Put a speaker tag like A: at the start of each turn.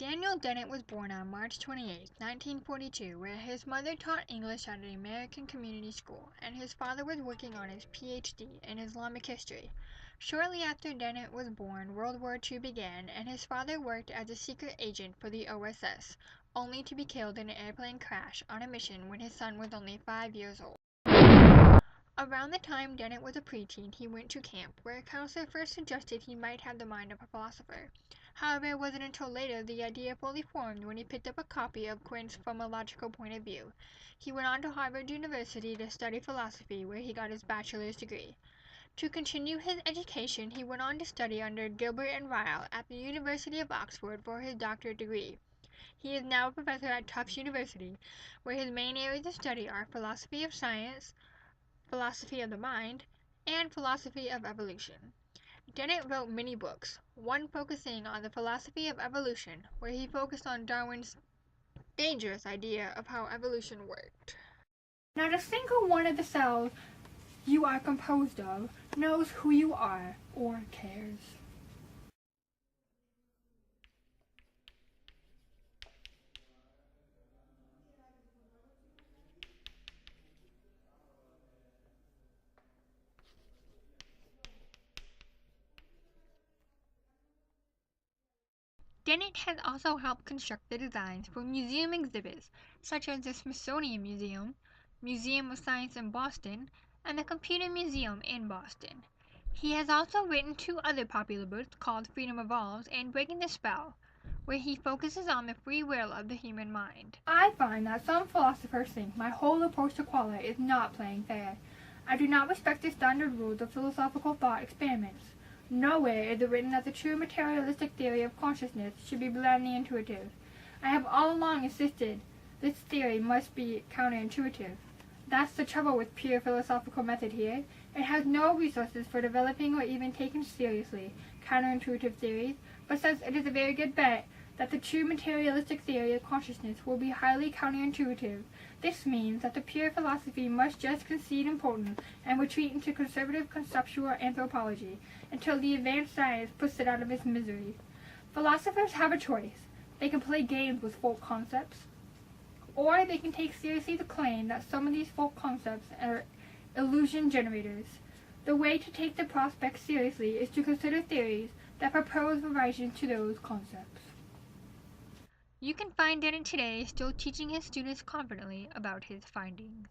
A: Daniel Dennett was born on March 28, 1942, where his mother taught English at an American community school, and his father was working on his Ph.D. in Islamic history. Shortly after Dennett was born, World War II began, and his father worked as a secret agent for the OSS, only to be killed in an airplane crash on a mission when his son was only 5 years old. Around the time Dennett was a preteen, he went to camp, where a counselor first suggested he might have the mind of a philosopher. However, it wasn't until later the idea fully formed when he picked up a copy of Quinn's From a Logical Point of View. He went on to Harvard University to study philosophy, where he got his bachelor's degree. To continue his education, he went on to study under Gilbert and Ryle at the University of Oxford for his doctorate degree. He is now a professor at Tufts University, where his main areas of study are philosophy of science, philosophy of the mind, and philosophy of evolution. Dennett wrote many books, one focusing on the philosophy of evolution, where he focused on Darwin's dangerous idea of how evolution worked. Not a single one of the cells you are composed of knows who you are or cares. Dennett has also helped construct the designs for museum exhibits such as the Smithsonian Museum, Museum of Science in Boston, and the Computer Museum in Boston. He has also written two other popular books called Freedom Evolves and Breaking the Spell, where he focuses on the free will of the human mind. I find that some philosophers think my whole approach to qualia is not playing fair. I do not respect the standard rules of philosophical thought experiments. Nowhere is it written that the true materialistic theory of consciousness should be blandly intuitive. I have all along insisted this theory must be counterintuitive. That's the trouble with pure philosophical method here. It has no resources for developing or even taking seriously counterintuitive theories, but says it is a very good bet that the true materialistic theory of consciousness will be highly counterintuitive. This means that the pure philosophy must just concede importance and retreat into conservative conceptual anthropology until the advanced science puts it out of its misery. Philosophers have a choice. They can play games with folk concepts, or they can take seriously the claim that some of these folk concepts are illusion generators. The way to take the prospect seriously is to consider theories that propose revisions to those concepts. You can find Dennett today still teaching his students confidently about his findings.